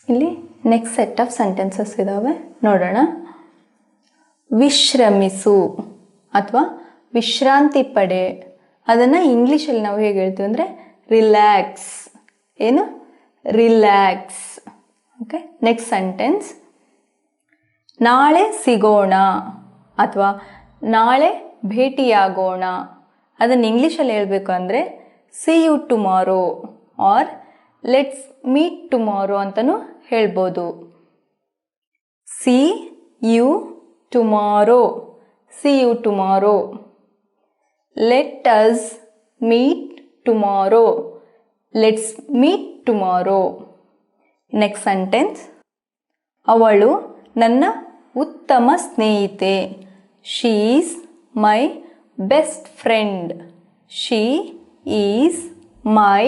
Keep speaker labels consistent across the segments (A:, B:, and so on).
A: ಇಲ್ಲಿ next set of sentences ಇದ್ದಾವೆ, ನೋಡೋಣ. ವಿಶ್ರಮಿಸು ಅಥವಾ ವಿಶ್ರಾಂತಿ ಪಡೆ, ಅದನ್ನು ಇಂಗ್ಲೀಷಲ್ಲಿ ನಾವು ಹೇಗೆ ಹೇಳ್ತೀವಿ ಅಂದರೆ ರಿಲ್ಯಾಕ್ಸ್. ಏನು? ರಿಲ್ಯಾಕ್ಸ್. Okay, next sentence. ನಾಳೆ ಸಿಗೋಣ ಅಥವಾ ನಾಳೆ ಭೇಟಿಯಾಗೋಣ, ಅದನ್ನು ಇಂಗ್ಲೀಷಲ್ಲಿ ಹೇಳಬೇಕು ಅಂದರೆ see you tomorrow or let's meet tomorrow ಅಂತಲೂ ಹೇಳ್ಬೋದು. See you tomorrow, see you tomorrow. Let us meet tomorrow, let's meet tomorrow. Next sentence. ಅವಳು ನನ್ನ ಉತ್ತಮ ಸ್ನೇಹಿತೆ. She is my best friend. She is my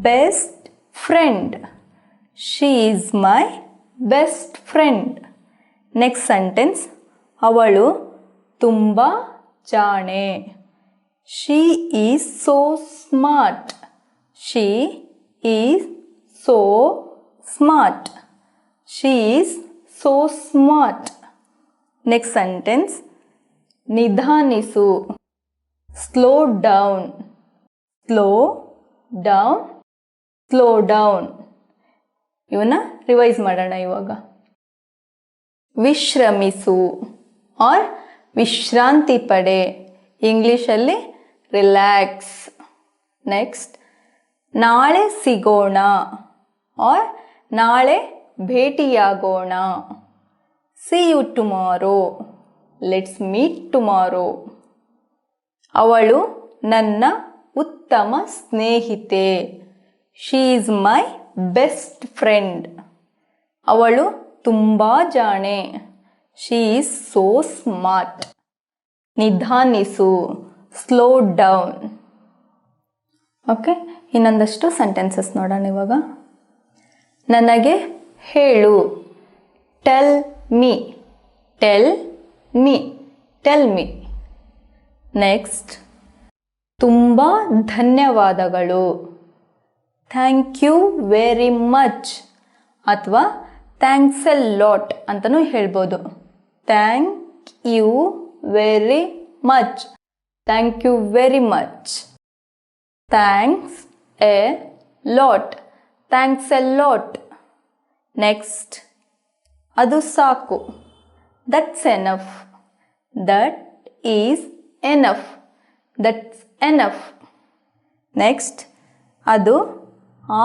A: best friend. She is my best friend. Next sentence. ಅವಳು ತುಂಬ ಜಾಣೆ. She is so smart. She is so smart. She is so smart. Next sentence. ನಿಧಾನಿಸು. Slow down. Slow down. Slow down. ಇವನ್ನ revise ಮಾಡೋಣ ಇವಾಗ. ವಿಶ್ರಮಿಸು R ವಿಶ್ರಾಂತಿ ಪಡೆ, ಇಂಗ್ಲೀಷಲ್ಲಿ ರಿಲ್ಯಾಕ್ಸ್. ನೆಕ್ಸ್ಟ್. ನಾಳೆ ಸಿಗೋಣ ಆರ್ ನಾಳೆ ಭೇಟಿಯಾಗೋಣ, see you tomorrow, let's meet tomorrow. ಅವಳು ನನ್ನ ಉತ್ತಮ ಸ್ನೇಹಿತೆ. She is my best friend. ಅವಳು ತುಂಬ ಜಾಣೆ. She is so smart. ನಿಧಾನಿಸು, ಸ್ಲೋ ಡೌನ್. ಓಕೆ, ಇನ್ನೊಂದಷ್ಟು ಸೆಂಟೆನ್ಸಸ್ ನೋಡೋಣ ಇವಾಗ. ನನಗೆ ಹೇಳು. Tell me. Tell me. Tell me. Next. ತುಂಬ ಧನ್ಯವಾದಗಳು. ಥ್ಯಾಂಕ್ ಯು ವೆರಿ ಮಚ್ ಅಥವಾ ಥ್ಯಾಂಕ್ಸ್ ಎ ಲಾಟ್ ಅಂತಲೂ ಹೇಳ್ಬೋದು. Thank you very much. Thank you very much. Thanks a lot. Thanks a lot. Next. ಅದು ಸಾಕು. That's enough. That is enough. That's enough. Next. ಅದು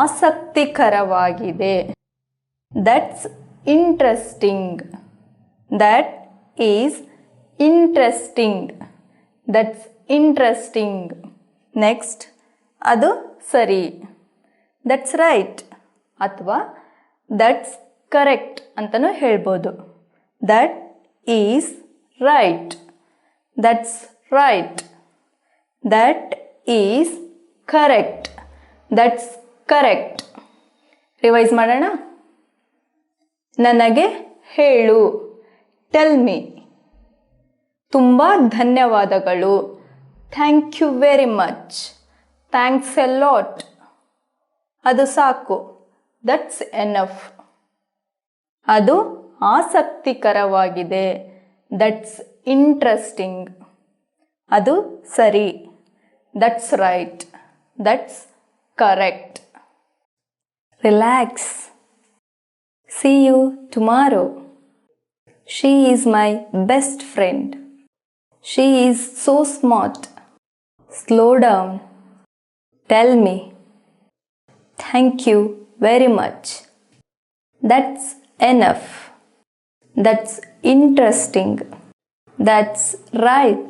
A: ಆಸಕ್ತಿಕರವಾಗಿದೆ. That's interesting. That is interesting. That's interesting. Next. ಅದು ಸರಿ. That's right ಅಥವಾ that's correct ಅಂತಲೂ ಹೇಳ್ಬೋದು. That is right. That's right. That is correct. That's correct. Revise ಮಾಡೋಣ. ನನಗೆ ಹೇಳು. Tell me. ತುಂಬ ಧನ್ಯವಾದಗಳು. Thank you very much. Thanks a lot. ಅದು ಸಾಕು. That's enough. ಅದು ಆಸಕ್ತಿಕರವಾಗಿದೆ. That's interesting. ಅದು ಸರಿ. That's right. That's correct. Relax. See you tomorrow. She is my best friend. She is so smart. Slow down. Tell me. Thank you very much. That's enough. That's interesting. That's right.